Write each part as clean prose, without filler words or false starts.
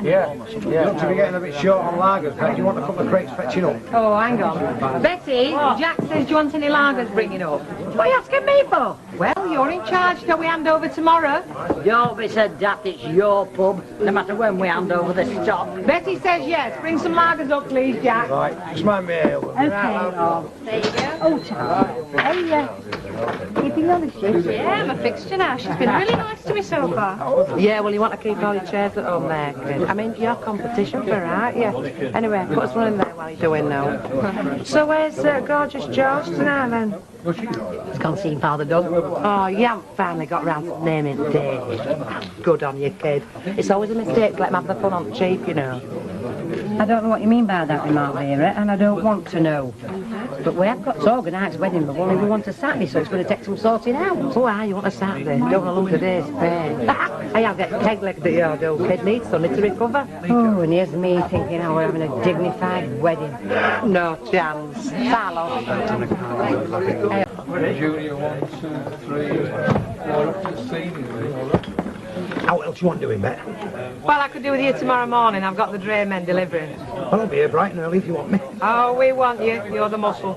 Yeah. You look to be getting a bit short on lagers, mate. Do you want a couple of crates fetching up? Oh, hang on. Betty, Jack says, do you want any lagers bringing up? What are you asking me for? Well, you're in charge till we hand over tomorrow. Don't be so daft, it's your pub, no matter when we hand over the stock. Betty says yes. Bring some lagers up, please, Jack. Right, just mind me here. Okay, oh. There you go. Oh, Charles. Hey, keeping on the shift? Yeah, I'm a fixture now. She's been really nice to me so far. Yeah, well, you want to keep all your chairs at home there, kid. I mean, you're competition for her, aren't you? Anyway, put us one in there while you're doing now. So where's gorgeous George tonight, then? It's gone to see Father Doug. Oh, you haven't finally got round to naming David. Good on you, kid. It's always a mistake to let him have the fun on the cheap, you know. I don't know what you mean by that remark, Vera, and I don't want to know. But we have got to organise wedding, but only we want a Saturday, so it's going to take some sorting out. Oh, you want a Saturday? You don't want to lose a day's pay. I'll get peg-legged at your door. Kid needs something to recover. Oh, and here's me thinking how we're having a dignified wedding. No chance. Follow. Junior 1, 2, 3, 4 up to senior. How else you want doing, Bet? Well, I could do with you tomorrow morning. I've got the dray men delivering. Well, I'll be here bright and early if you want me. Oh, we want you. You're the muscle.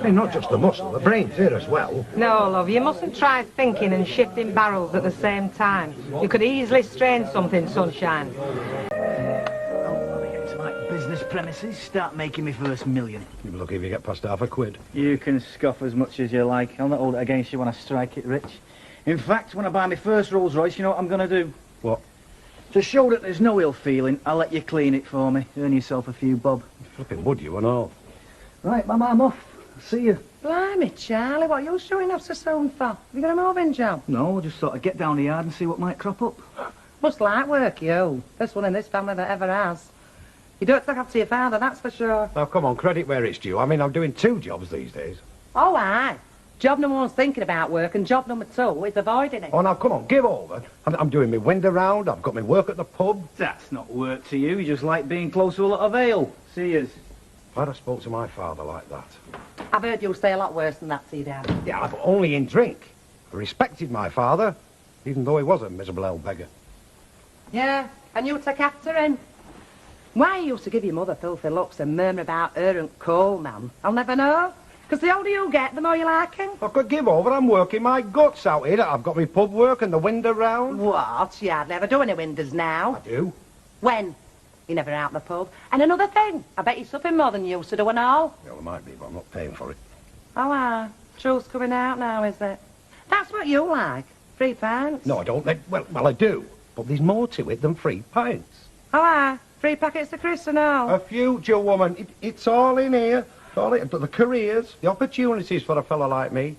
Hey, not just the muscle, the brain's here as well. No, love, you mustn't try thinking and shifting barrels at the same time. You could easily strain something, sunshine. Business premises, start making me first million. You'll be lucky if you get past £50. You can scoff as much as you like. I'll not hold it against you when I strike it rich. In fact, when I buy my first Rolls Royce, you know what I'm going to do? What? To show that there's no ill feeling, I'll let you clean it for me. Earn yourself a few bob. Flipping would you and all. Right, Mum, I'm off. See you. Blimey, Charlie, what are you showing off so soon for? Have you got a moving job? No, I just thought I'd get down the yard and see what might crop up. Must like work, you. First one in this family that ever has. You don't look after your father, that's for sure. Now, come on, credit where it's due. I mean, I'm doing 2 jobs these days. Oh, aye. Job number 1's thinking about work, and job number 2 is avoiding it. Oh, now, come on, give over. I'm doing my window round, I've got my work at the pub. That's not work to you. You just like being close to a lot of ale. See yous. I'd have spoke to my father like that. I've heard you'll say a lot worse than that to your dad. Yeah, but only in drink. I respected my father, even though he was a miserable old beggar. Yeah, and you take after him. Why you used to give your mother filthy looks and murmur about her and coal, man, I'll never know. Because the older you get, the more you like him. I could give over, I'm working my guts out here. I've got my pub work and the window round. What? You hardly ever do any windows now. I do. When? You're never out the pub. And another thing, I bet you're supping more than you used to do and all. Well, it might be, but I'm not paying for it. Oh, truth's coming out now, is it? That's what you like, 3 pints. No, I don't. Well, I do. But there's more to it than 3 pints. Oh, 3 packets of Chris and all. A future woman. It's all in here. All in, the careers, the opportunities for a fella like me.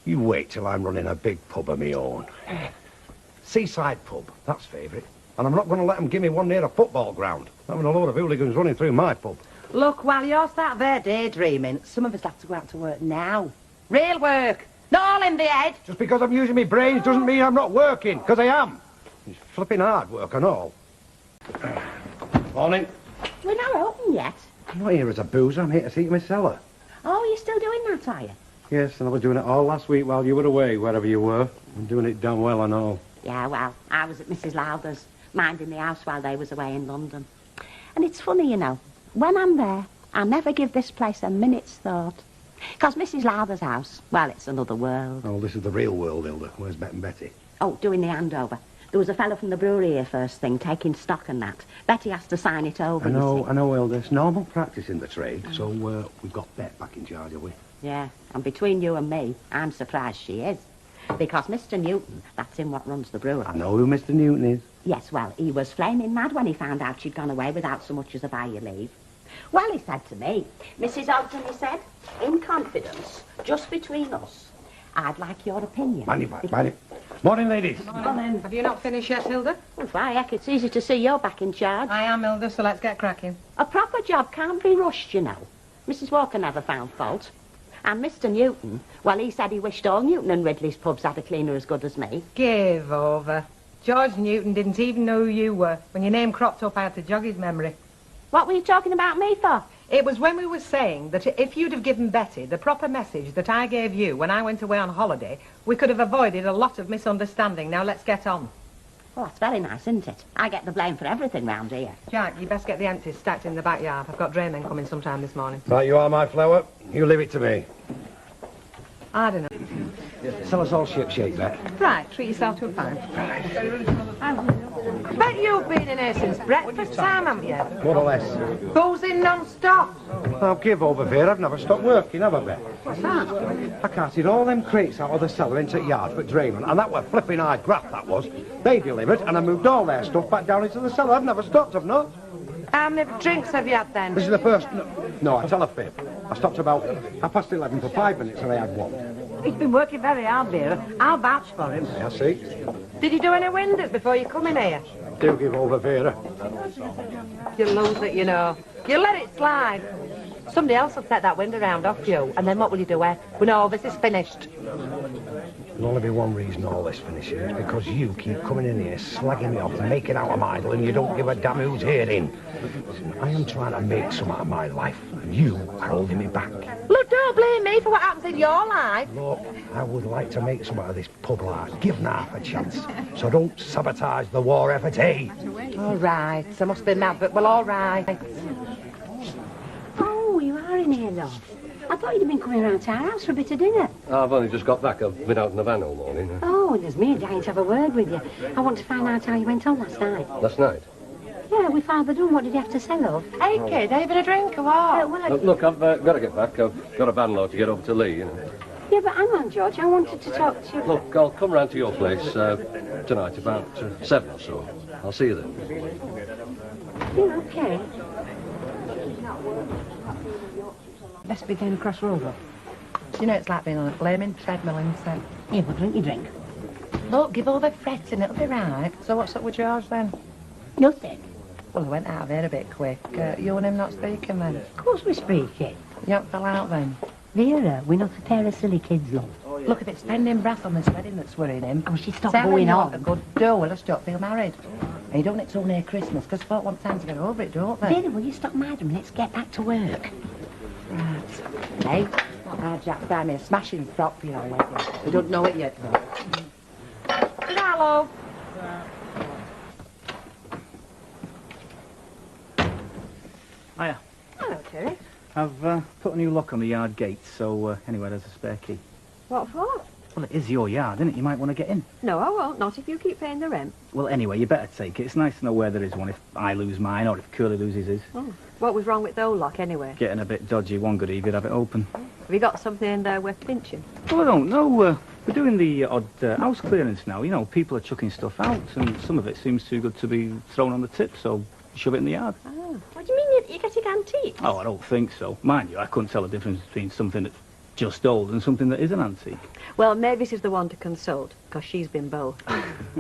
You wait till I'm running a big pub of my own. Seaside pub, that's favourite. And I'm not going to let them give me one near a football ground. Having a load of hooligans running through my pub. Look, while you're sat there daydreaming, some of us have to go out to work now. Real work. Not all in the head. Just because I'm using my brains doesn't mean I'm not working, because I am. It's flipping hard work and all. Morning. We're not open yet. I'm not here as a boozer, I'm here to see to my cellar. Oh, you're still doing that, are you? Yes, and I was doing it all last week while you were away, wherever you were. I'm doing it damn well and all. Yeah, well, I was at Mrs. Lowther's, minding the house while they was away in London. And it's funny, you know, when I'm there, I never give this place a minute's thought. Because Mrs. Lowther's house, well, it's another world. Oh, this is the real world, Hilda. Where's Bet and Betty? Oh, doing the handover. There was a fellow from the brewery here first thing, taking stock and that. Betty has to sign it over, I know, you see. I know, Hilda. It's normal practice in the trade, so we've got Bet back in charge, have we? Yeah, and between you and me, I'm surprised she is. Because Mr. Newton, that's him what runs the brewery. I know who Mr. Newton is. Yes, well, he was flaming mad when he found out she'd gone away without so much as a buy-your-leave. Well, he said to me, Mrs. Ogden, he said, in confidence, just between us, I'd like your opinion. Mind it. Morning, ladies. Morning. Have you not finished yet, Hilda? Well, why, heck, it's easy to see you're back in charge. I am, Hilda, so let's get cracking. A proper job can't be rushed, you know. Mrs. Walker never found fault. And Mr. Newton, well, he said he wished all Newton and Ridley's pubs had a cleaner as good as me. Give over. George Newton didn't even know who you were. When your name cropped up, I had to jog his memory. What were you talking about me for? It was when we were saying that if you'd have given Betty the proper message that I gave you when I went away on holiday, we could have avoided a lot of misunderstanding. Now, let's get on. Oh, that's very nice, isn't it? I get the blame for everything round here. Jack, you best get the empties stacked in the backyard. I've got draymen coming sometime this morning. Right, you are, my flower. You leave it to me. I don't know. Tell us all ship-shape, Bet. Right, treat yourself to a pint. Bet you've been in here since breakfast time, haven't you? More or less. Boozing non-stop. I'll give over, Vera. I've never stopped working, have I, Bet? What's that? I carted all them crates out of the cellar into the yard for draymen, and that were flipping hard graft, that was. They delivered, and I moved all their stuff back down into the cellar. I've never stopped, I've not. How many drinks have you had then? This is the first... No, I tell a fib. I stopped about 11:30 for 5 minutes, and I had one. He's been working very hard, Vera. I'll vouch for him. I see. Did you do any windows before you come in here? Do give over, Vera. You lose it, you know. You let it slide. Somebody else will take that window round off you, and then what will you do when all this is finished? There'll only be one reason all this finishes. It's because you keep coming in here, slagging me off, making out I'm idle, and you don't give a damn who's hearing. Listen, I am trying to make some out of my life, and you are holding me back. Look, don't blame me for what happens in your life. Look, I would like to make some out of this pub life. Give half a chance. So don't sabotage the war effort, eh? All right, I must be mad, but well, all right. Oh, you are in here, love. I thought you'd been coming round to our house for a bit of dinner. I've only just got back. I've been out in the van all morning. Oh, and there's me dying to have a word with you. I want to find out how you went on last night. Last night? Yeah, with Father Dunn. What did you have to say, love? Hey, kid, having a drink or what? Look, I've got to get back. I've got a van load to get over to Lee, Yeah, but hang on, George. I wanted to talk to you. Look, I'll come round to your place tonight about 7 or so. I'll see you then. Yeah, okay. Best be getting across Rover. You know it's like being on a flaming treadmill instead. Yeah, but drink your drink. Look, give all the fretting, it'll be right. So what's up with George then? Nothing. Well, I went out of here a bit quick. You and him not speaking then? Of course we're speaking. You don't fell out then? Vera, we're not a pair of silly kids, love. Look, if it's spending breath on this wedding that's worrying him... Oh, she stopped tell him going you on. want a good do, we'll just don't feel married. And you don't need to near Christmas, because folk want time to get over it, don't they? Vera, will you stop mad and let's get back to work? Right. Hey, our Jack buy me a smashing frock for your wedding. We don't know it yet, though. Hello. Hiya. Hello, Terry. I've put a new lock on the yard gate, so anyway, there's a spare key. What for? Well, it is your yard, isn't it? You might want to get in. No, I won't. Not if you keep paying the rent. Well, anyway, you better take it. It's nice to know where there is one if I lose mine or if Curly loses his. Oh. What was wrong with the old lock, anyway? Getting a bit dodgy. One good eve, you'd have it open. Have you got something in there worth pinching? Well, I don't know. We're doing the odd house clearance now. You know, people are chucking stuff out, and some of it seems too good to be thrown on the tip, so shove it in the yard. Oh. What do you mean you're getting antiques? Oh, I don't think so. Mind you, I couldn't tell the difference between something that's just old and something that is an antique. Well, Mavis is the one to consult, because she's been both.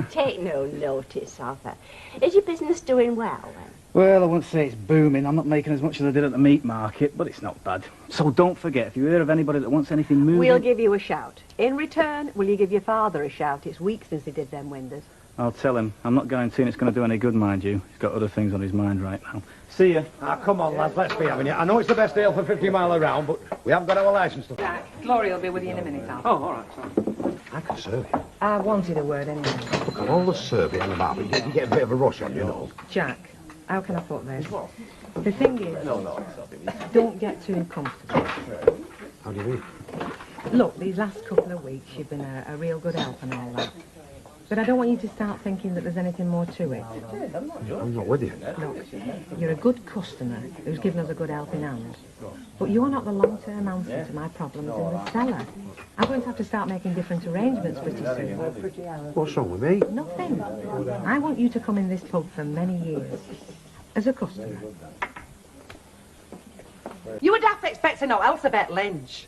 Take no notice of her. Is your business doing well, then? Well, I wouldn't say it's booming. I'm not making as much as I did at the meat market, but it's not bad. So don't forget, if you hear of anybody that wants anything moving... We'll give you a shout. In return, will you give your father a shout? It's weeks since he did them windows. I'll tell him. I'm not guaranteeing it's going to do any good, mind you. He's got other things on his mind right now. See ya. Ah, come on, lads, let's be having it. I know it's the best deal for 50 mile around, but we haven't got our licence to... Jack, Glory will be with you in a minute, Al. Oh, all right. I can serve you. I wanted a word anyway. Look, I'll all the serving and about, but you get a bit of a rush on, you know. Jack, how can I put this? The thing is, don't get too comfortable. How do you mean? Look, these last couple of weeks you've been a real good help and all that. But I don't want you to start thinking that there's anything more to it. I'm not with you. Look, you're a good customer who's given us a good helping hand. But you're not the long-term answer to my problems in the cellar. I'm going to have to start making different arrangements pretty soon. What's wrong with me? Nothing. I want you to come in this pub for many years. As a customer. You would have to expect to know else about Lynch.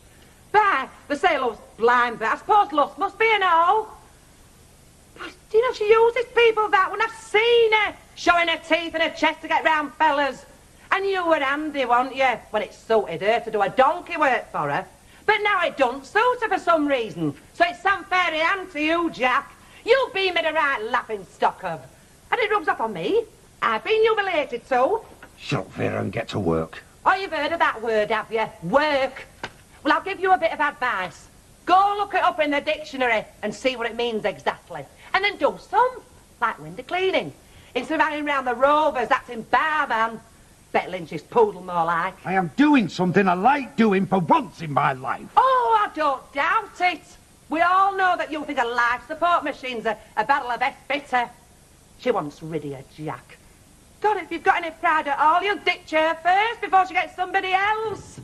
But the sailor's blind, but I suppose lust must be an all. Do you know she uses people that when I've seen her showing her teeth and her chest to get round fellas. And you were handy, weren't you, when it suited her to do a donkey work for her. But now it don't suit her for some reason. So it's some fairy hand to you, Jack. You've been made a right laughing stock of. And it rubs off on me. I've been humiliated too. Shut up, Vera, and get to work. Oh, you've heard of that word, have you? Work. Well, I'll give you a bit of advice. Go look it up in the dictionary and see what it means exactly. And then do some. like window cleaning. Instead of hanging round the Rovers, acting barman. Bet Lynch's poodle more like. I am doing something I like doing for once in my life. Oh, I don't doubt it. We all know that you think a life support machine's a battle of F-bitter. She wants rid of you, Jack. God, if you've got any pride at all, you'll ditch her first before she gets somebody else.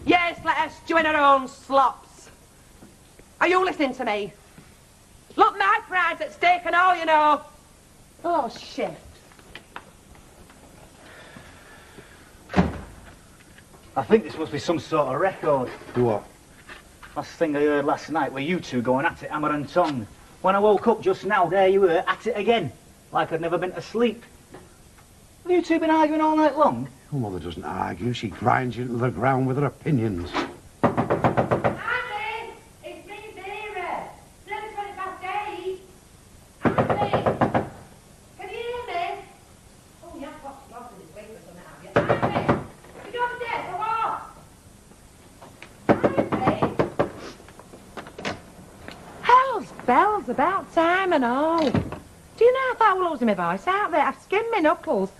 Yes, let her stew in her own slops. Are you listening to me? Look, my pride's at stake and all, you know. Oh, shit. I think this must be some sort of record. What? Last thing I heard last night were you two going at it, hammer and tongue. When I woke up just now, there you were, at it again. Like I'd never been to sleep. Have you two been arguing all night long? Your mother doesn't argue. She grinds you into the ground with her opinions. Andy, it's me, Vera. It's nearly 8:20. Andy, can you hear me? Oh, you have got to go to this week or something, have you? Andy, you go to bed for what? Andy? Hell's bells, about time and all. Do you know I thought I was losing my voice out there? I've skinned my knuckles.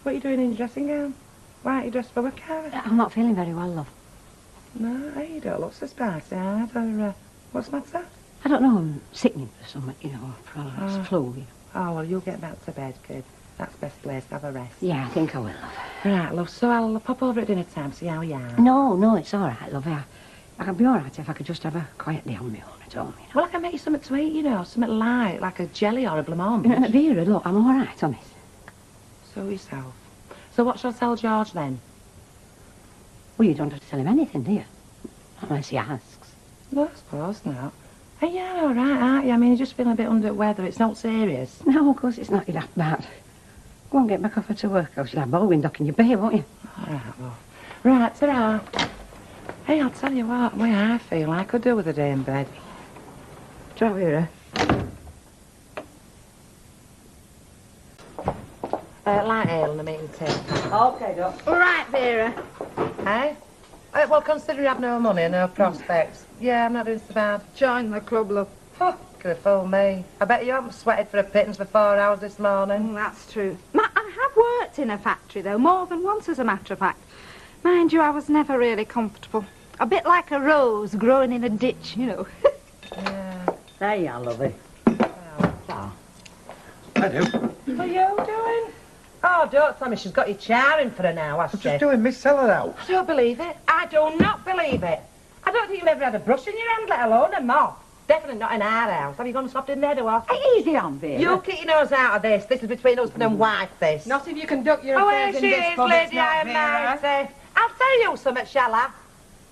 What are you doing in your dressing gown? Why aren't you dressed for work, Cara? I'm not feeling very well, love. No, you don't look so spicy, either. What's the matter? I don't know, I'm sickening for something, you know, probably it's flu, you know. Oh, well, you'll get back to bed, kid. That's best place to have a rest. Yeah, I think I will, love. Right, love, so I'll pop over at dinner time, see how you are. No, it's all right, love. I could be all right if I could just have a quiet day on my own at home, you know. Well, I can make you something to eat, you know, something light, like a jelly or a blancmange. Vera, look, I'm all right, honest. So yourself. So what shall I tell George, then? Well, you don't have to tell him anything, do you? Unless he asks. No, I suppose not. Hey, yeah, all right, aren't you? I mean, you're just feeling a bit under the weather. It's not serious. No, of course it's not. You'd have bad. Go and get back off her to work, else you'll have ball wind in your bay, won't you? All right, love. Right, ta-ra. Hey, I'll tell you what, the way I feel, I could do with a day in bed. Do you know, Vera? Light ale and a meat and tea. Okay, Doc. All right, Vera. Hey? Well, considering I've no money and no prospects, yeah, I'm not doing so bad. Join the club, love. Oh, could have fooled me. I bet you haven't sweated for a pittance for 4 hours this morning. That's true. I have worked in a factory, though, more than once, as a matter of fact. Mind you, I was never really comfortable. A bit like a rose growing in a ditch, you know. Yeah. There you are, lovey. Oh. I do. What are you doing? Oh, don't tell me she's got you charring for her now, has I'm she? just doing Miss Cellar out. I don't believe it. I do not believe it. I don't think you've ever had a brush in your hand, let alone a mop. Definitely not in our house. Have you gone soft in there, do I? Hey, easy on, Vera. You keep your nose out of this. This is between husband and wife, this. Not if you conduct your Oh, affairs here in she this is, pub, Lady it's not, Vera. Almighty. I'll tell you something, shall I?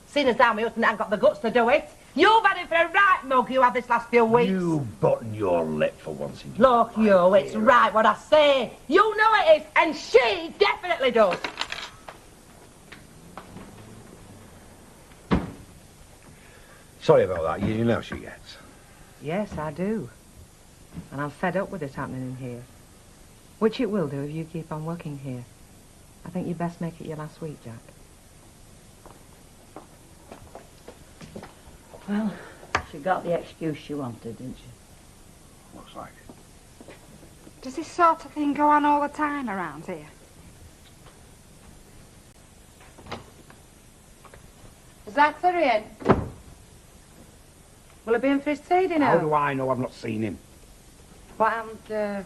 Seeing as how my husband hasn't got the guts to do it. You've had it for a right mug you have this last few weeks. You button your lip for once in your Look, you, it's right what I say. You know it is, and she definitely does. Sorry about that. You know she gets. Yes, I do. And I'm fed up with it happening in here. Which it will do if you keep on working here. I think you'd best make it your last week, Jack. Well, she got the excuse she wanted, didn't she? Looks like it. Does this sort of thing go on all the time around here? Is that her in? Will he be in for his tea dinner? How do I know I've not seen him? What happened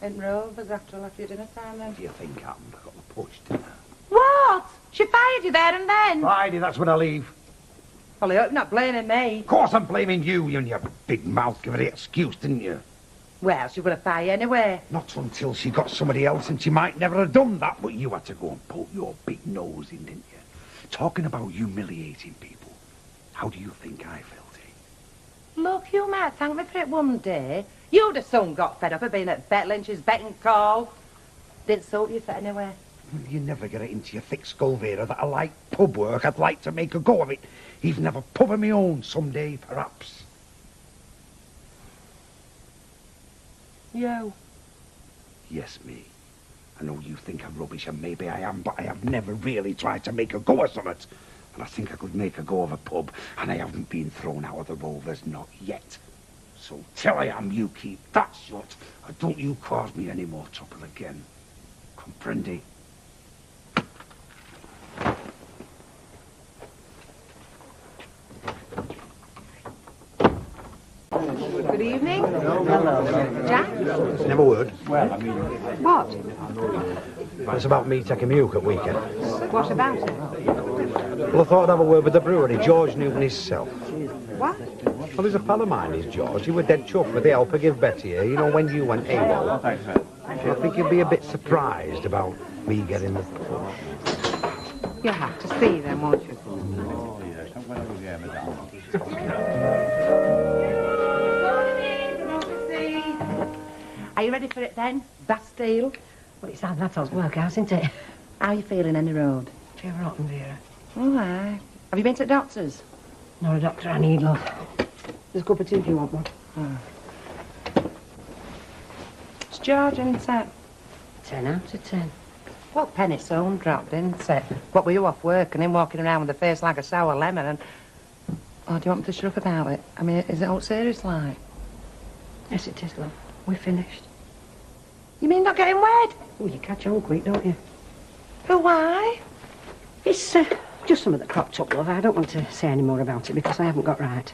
in Rovers after I left you dinner time then? What do you think happened? I got the push dinner. What? She fired you there and then? Friday, that's when I leave. Well, I hope you're not blaming me. Of course I'm blaming you and your big mouth. Give her the excuse, didn't you? Well, she would have fired you anyway. Not until she got somebody else, and she might never have done that, but you had to go and pull your big nose in, didn't you? Talking about humiliating people. How do you think I felt, eh? Look, you might thank me for it one day. You'd have soon got fed up of being at Bet Lynch's beck and call. Didn't suit you for anyway. You never get it into your thick skull, Vera, that I like pub work. I'd like to make a go of it. Even have a pub of my own someday, perhaps. You? Yes, me. I know you think I'm rubbish, and maybe I am, but I have never really tried to make a go of something. And I think I could make a go of a pub, and I haven't been thrown out of the Rovers, not yet. So till I am, you keep that shut. And don't you cause me any more trouble again. Comprendi? Good evening. Jack? Never would. What? It's about me taking Muke at weekend. What about it? Well, I thought I'd have a word with the brewery, George Newton himself. What? Well, he's a pal of mine, he's George. He was dead chuffed with the help I give Betty here, you know, when you went AWOL. I think he'd be a bit surprised about me getting the push. You'll have to see them, won't you? Are you ready for it then? Bastille? Well, it sounds like that's workhouse, isn't it? How are you feeling on the road? Feel rotten, Vera. Oh, aye. Have you been to the doctor's? Not a doctor I need, love. There's a cup of tea if you want one. It's George, isn't it? 10 out of 10. Well, penny sown dropped, didn't it? What were you off work and him walking around with a face like a sour lemon and... Oh, do you want me to shut up about it? I mean, is it all serious like? Yes, it is, love. We're finished. You mean not getting wed? Oh, you catch on quick, don't you? But why? It's just something that cropped up, love. I don't want to say any more about it because I haven't got right.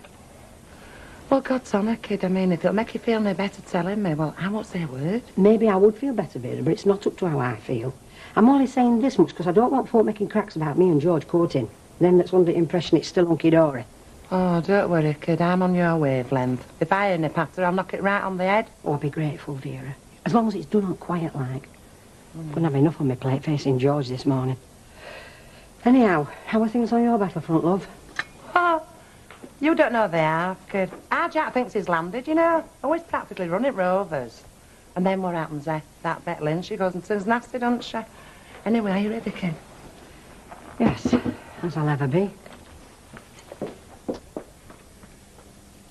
Well, God's honour, kid. I mean, if it'll make you feel no better telling me, well, I won't say a word. Maybe I would feel better, Vera, but it's not up to how I feel. I'm only saying this much because I don't want folk making cracks about me and George courting. Them that's under the impression it's still hunky-dory. Oh, don't worry, kid. I'm on your wavelength. If I hear any patter, I'll knock it right on the head. Oh, I'll be grateful, Vera. As long as it's done on quiet like. Couldn't have enough on my plate facing George this morning. Anyhow, how are things on your battlefront, love? Oh, you don't know they are, kid. Our Jack thinks he's landed, you know. Always practically running Rovers. And then what happens there? That Bet Lynn, she goes and turns nasty, doesn't she? Anyway, are you ready, kid? Yes, as I'll ever be.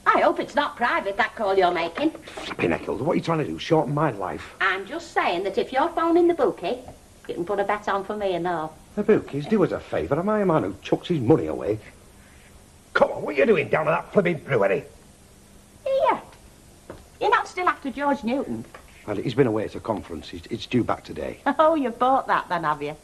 I hope it's not private, that call you're making. Flipping Eccles, what are you trying to do? Shorten my life? I'm just saying that if you're phoning the bookie, you can put a bet on for me and all. The bookies, do us a favour. Am I a man who chucks his money away? Come on, what are you doing down at that flipping brewery? Here. You're not still after George Newton? Well, he's been away at a conference. It's due back today. Oh, you've bought that then, have you?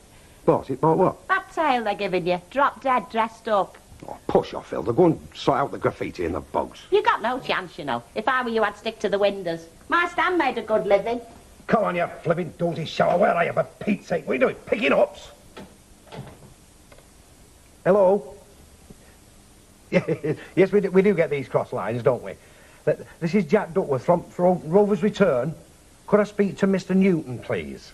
Bought it? Bought what? That tail they're giving you, drop dead, dressed up. Oh, push off, Hilda. Go and sort out the graffiti in the bogs. You got no chance, you know. If I were you, I'd stick to the windows. My stand made a good living. Come on, you flipping dozy shower. Where are you, for Pete's sake? What are you doing? Picking ups? Hello? Yes, we do get these cross lines, don't we? This is Jack Duckworth from Rover's Return. Could I speak to Mr. Newton, please?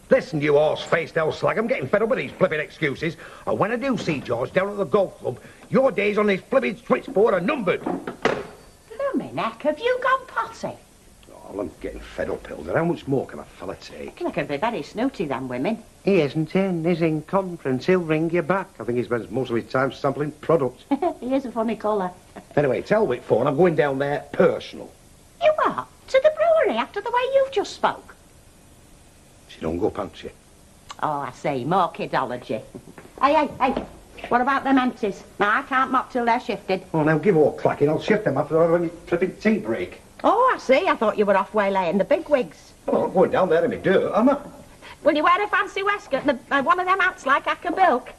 Listen, you horse-faced hell slag, I'm getting fed up with these flipping excuses. And when I do see George down at the golf club, your days on this flipping switchboard are numbered. Blooming heck, have you gone potty? Oh, I'm getting fed up, Hilda. How much more can a fella take? They can be very snooty, them women. He isn't in. He's in conference. He'll ring you back. I think he spends most of his time sampling products. He is a funny colour. Anyway, tell Whitthorne I'm going down there personal. You are? To the brewery after the way you've just spoke? She don't go pants you. Oh, I see. More kidology. Hey. What about them empties? Now, I can't mop till they're shifted. Oh, now give all clacking. I'll shift them after I have a flipping tea break. Oh, I see. I thought you were off waylaying the big wigs. Oh, I'm going down there in my dirt, am I? Will you wear a fancy waistcoat and one of them hats like Accabilk?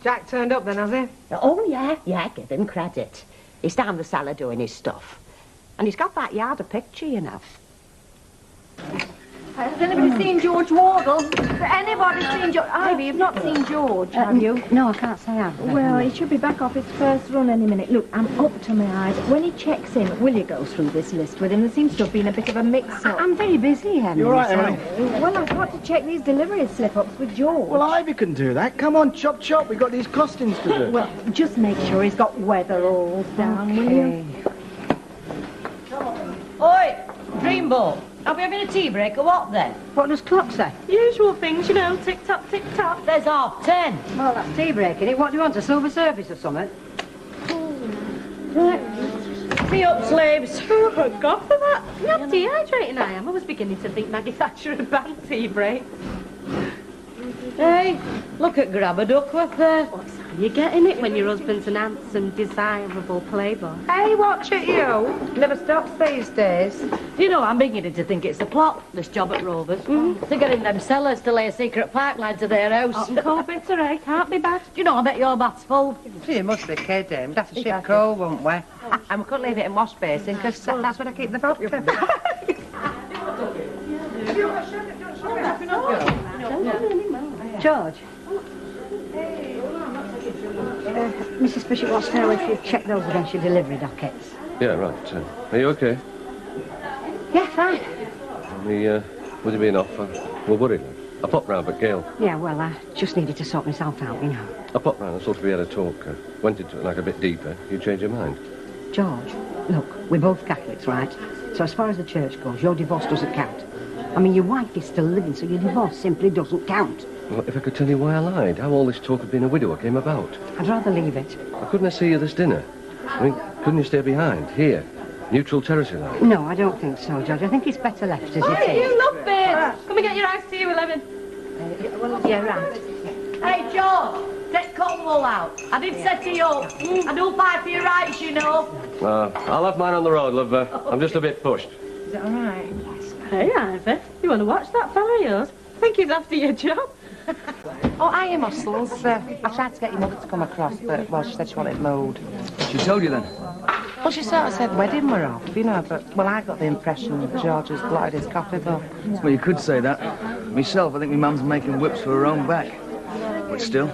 Jack turned up then, has he? Oh, yeah, give him credit. He's down the cellar doing his stuff. And he's got that yard of picture, you know. Has anybody seen George Wardle? Has anybody seen George? Ivy, you've not seen George, have you? No, I can't say I have. Well, he should be back off his first run any minute. Look, I'm up to my eyes. When he checks in, will you go through this list with him? There seems to have been a bit of a mix-up. I'm very busy, Emily. You all right, Emily? Well, I've got to check these delivery slip-ups with George. Well, Ivy can do that. Come on, chop, chop. We've got these costings to do. Well, just make sure he's got weather all down, will you? Oi, Dreamboat. Are we having a tea break or what then? What does clock say? Usual things, you know, tick-tock, tick-tock. There's 10:30. Well, that's tea break, innit? What do you want, a silver service or something? Right. Tea up, slaves. Oh, thank God for that. Not dehydrating I am. I was beginning to think Maggie Thatcher had banned tea break. Hey, look at Grabber Duckworth there. You're getting it when your husband's an handsome, desirable playboy. Hey, watch it, you. Never stops these days. You know, I'm beginning to think it's a plot, this job at Rovers. They're getting them sellers to lay a secret pipeline to their house. Hot and cold bitter, eh? Can't be bad. You know, I bet your bath's full. You must be kidding. We'd have to ship coal, wouldn't we? And we couldn't leave it in wash basin, because that's where I keep the vodka. George. Mrs. Bishop wants to know if you've checked those against your delivery dockets. Yeah, right. Are you okay? Yeah, fine. With you being off, we're worried. I popped round, but Gail. Yeah, well, I just needed to sort myself out, you know. I popped round, I thought we had a talk. Went into it like a bit deeper. You changed your mind. George, look, we're both Catholics, right? So as far as the church goes, your divorce doesn't count. I mean, your wife is still living, so your divorce simply doesn't count. Well, if I could tell you why I lied, how all this talk of being a widower came about. I'd rather leave it. Couldn't I see you this dinner? I mean, couldn't you stay behind, here? Neutral territory like? No, I don't think so, George. I think it's better left as it is. Hey, you love babes. Come and get your ice tea, 11. Yeah, right. Hey, George, take cotton wool out. I did set you up. I do fight for your rights, you know. I'll have mine on the road, love. I'm just a bit pushed. Is that all right? Hey, Ivor, you want to watch that fella of yours? I think he's after your job. Oh, hiya, Muscles. I tried to get your mother to come across, but, well, she said she wanted mowed. She told you then? Well, she sort of said wedding were off, you know, but, well, I got the impression that George has blotted his copybook. Well, you could say that. Myself, I think my mum's making whips for her own back. But still.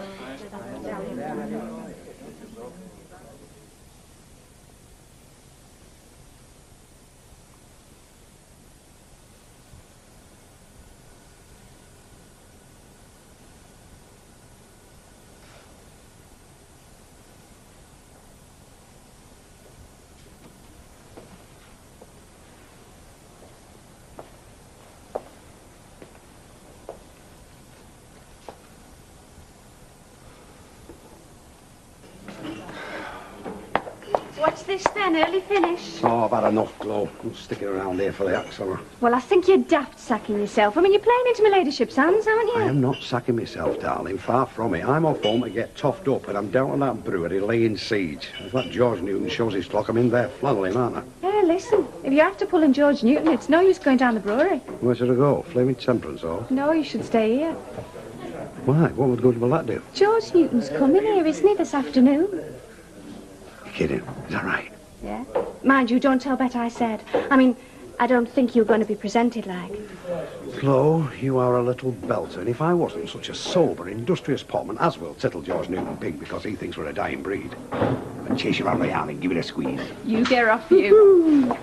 What's this then, early finish? Oh, I've had enough, Glow. I'm sticking around here for the axle. Well, I think you're daft sacking yourself. I mean, you're playing into my ladyship's hands, aren't you? I am not sacking myself, darling. Far from it. I'm off home to get toughed up, and I'm down on that brewery laying siege. If that George Newton shows his clock, I'm in there flannelling, aren't I? Yeah, listen, if you're after pulling George Newton, it's no use going down the brewery. Where should I go? Flaming Temperance Hall? No, you should stay here. Why? What good will that do? George Newton's coming here, isn't he, this afternoon? You're kidding. Is that right? Yeah. Mind you, don't tell Bet I said. I mean, I don't think you're going to be presented like. Flo, you are a little belter, and if I wasn't such a sober, industrious potman, as will tittle George Newton pig because he thinks we're a dying breed, I'd chase you around the yard and give it a squeeze. You get off you.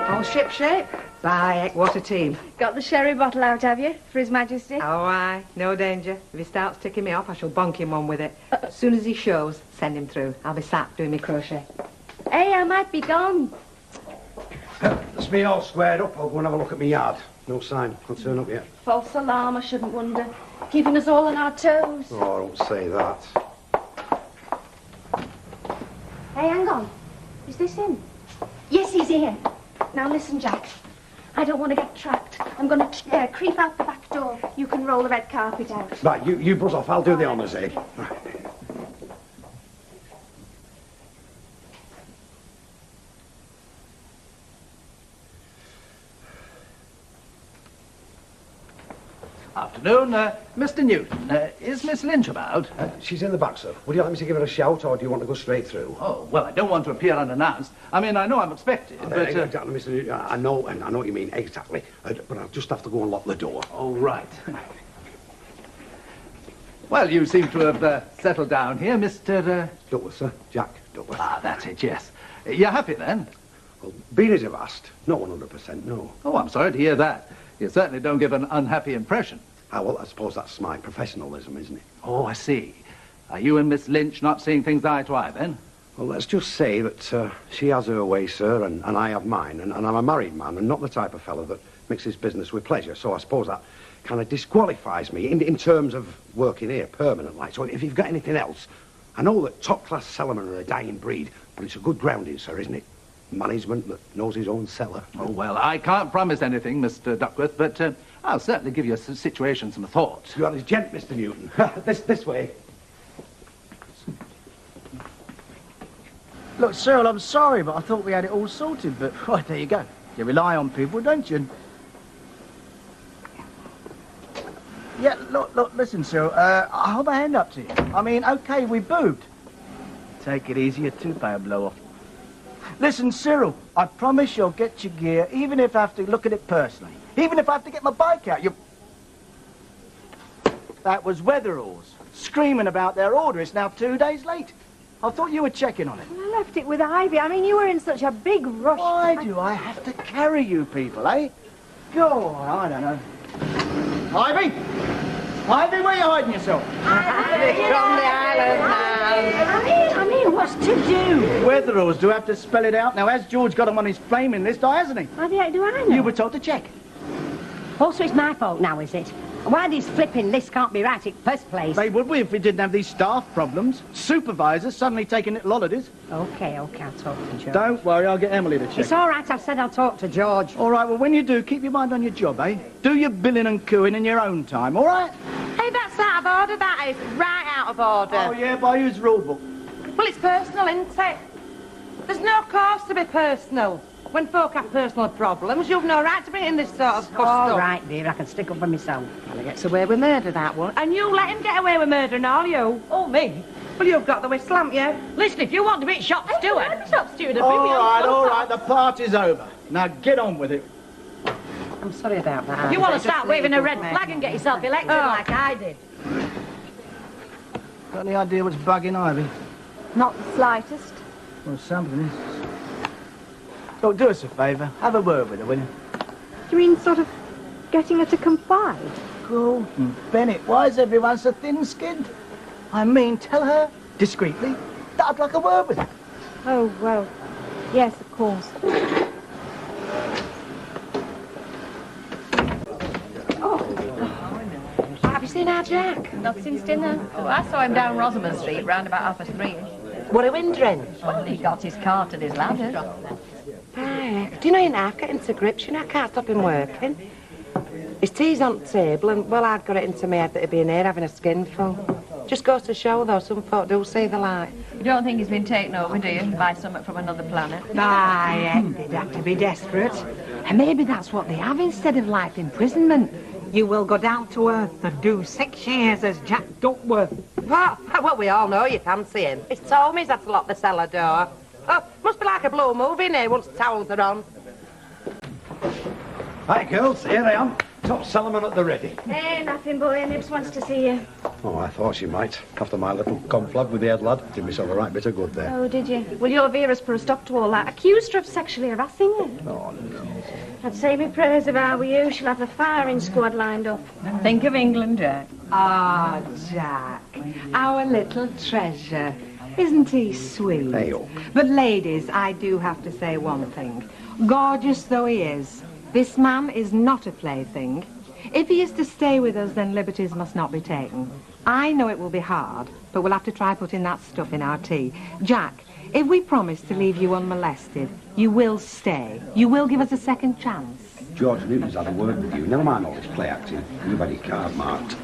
All ship shape? Bye, heck, what a team. Got the sherry bottle out, have you, for His Majesty? Oh, aye, no danger. If he starts ticking me off, I shall bonk him one with it. As soon as he shows, send him through. I'll be sat doing me crochet. Hey, I might be gone. That's me all squared up. I'll go and have a look at my yard. No sign. Can't turn up yet. False alarm, I shouldn't wonder. Keeping us all on our toes. Oh, don't say that. Hey, hang on. Is this him? Yes, he's here. Now listen, Jack. I don't want to get tracked. I'm going to creep out the back door. You can roll the red carpet out. Right, you buzz off. I'll do the honours, eh? Right. Afternoon, Mr. Newton. Is Miss Lynch about? She's in the back, sir. Would you like me to give her a shout, or do you want to go straight through? Oh, well, I don't want to appear unannounced. I mean, I know I'm expected, but... Exactly, Mr. Newton. I know what you mean, exactly. But I'll just have to go and lock the door. Oh, right. Well, you seem to have settled down here, Mr... Duckworth, sir. Jack Duckworth. Ah, that's it, yes. You're happy, then? Well, being as you've asked, not 100%, no. Oh, I'm sorry to hear that. You certainly don't give an unhappy impression. Ah, well, I suppose that's my professionalism, isn't it? Oh, I see. Are you and Miss Lynch not seeing things eye to eye, then? Well, let's just say that she has her way, sir, and I have mine, and I'm a married man and not the type of fellow that mixes business with pleasure, so I suppose that kind of disqualifies me in terms of working here permanent, like. So if you've got anything else, I know that top-class cellarmen are a dying breed, but it's a good grounding, sir, isn't it? Management that knows his own cellar. Oh, well, I can't promise anything, Mr. Duckworth, but I'll certainly give your situation some thought. You're on his gent, Mr. Newton. this way. Look, Cyril, I'm sorry, but I thought we had it all sorted, but, right, there you go. You rely on people, don't you? Yeah, look, listen, Cyril, I'll hold my hand up to you. I mean, OK, we boobed. Take it easy, your toothpaste will blow off. Listen, Cyril, I promise you'll get your gear, even if I have to look at it personally. Even if I have to get my bike out, That was Weatherall's, screaming about their order. It's now 2 days late. I thought you were checking on it. I left it with Ivy. I mean, you were in such a big rush. Why do I have to carry you people, eh? Go on, I don't know. Ivy! Ivy, where are you hiding yourself? I mean, what's to do? Weatherall's do have to spell it out. Now, has George got him on his flaming list, or hasn't he? How the heck do I know? You were told to check. Also, it's my fault now, is it? Why this flipping list can't be right in first place? They would be if we didn't have these staff problems. Supervisors suddenly taking little holidays. OK, I'll talk to George. Don't worry, I'll get Emily to check. It's all right, I've said I'll talk to George. All right, well, when you do, keep your mind on your job, eh? Do your billing and cooing in your own time, all right? Hey, that's out of order, that is. Right out of order. Oh, yeah, by whose rule book? Well, it's personal, isn't it? There's no cause to be personal. When folk have personal problems, you've no right to bring in this sort of stuff. All right, dear, I can stick up for myself. Well, he gets away with murder, that one. And you let him get away with murder and all, you. Oh, me? Well, you've got the whistle, haven't you? Listen, if you want to be shop steward... shop steward, All right, the party's over. Now, get on with it. I'm sorry about that. You want to start waving a red flag and get yourself elected like I did. Got any idea what's bugging Ivy? Not the slightest. Well, something is. Look, do us a favour. Have a word with her, will you? You mean sort of getting her to confide? Gordon Bennett, why is everyone so thin-skinned? I mean, tell her, discreetly, that I'd like a word with her. Oh, well, yes, of course. Have you seen our Jack? Not since dinner. Oh, I saw him down Rosamond Street round about 3:30. What are we wondering? Well, he got his cart and his ladder. Aye. Do you know, you're not getting to grips, you know, I can't stop him working. His tea's on the table, and, well, I'd got it into my head that he'd be in here having a skinful. Just goes to show, though, some folk do see the light. You don't think he's been taken over, do you, by something from another planet? Aye, they'd have to be desperate. And maybe that's what they have instead of life imprisonment. You will go down to earth and do 6 years as Jack Duckworth. What? Well, we all know you fancy him. He's told me he's had to lock the cellar door. Oh, must be like a blue movie in here once the towels are on. Hi, girls. Here I am. Top cellarman at the ready. Hey, nothing, boy. Nibs wants to see you. Oh, I thought she might. After my little conflab with the head lad, did myself a right bit of good there. Oh, did you? Well, your Vera's put a stop to all that. Accused her of sexually harassing you. Oh, no. I'd say me prayers if I were you. She'll have the firing squad lined up. Think of England, Jack. Ah, Jack, our little treasure. Isn't he sweet? Hey, oh. But ladies, I do have to say one thing. Gorgeous though he is, this man is not a plaything. If he is to stay with us, then liberties must not be taken. I know it will be hard, but we'll have to try putting that stuff in our tea. Jack, if we promise to leave you unmolested, you will stay. You will give us a second chance. George Newton's had a word with you. Never mind all this play acting. You've had your card marked.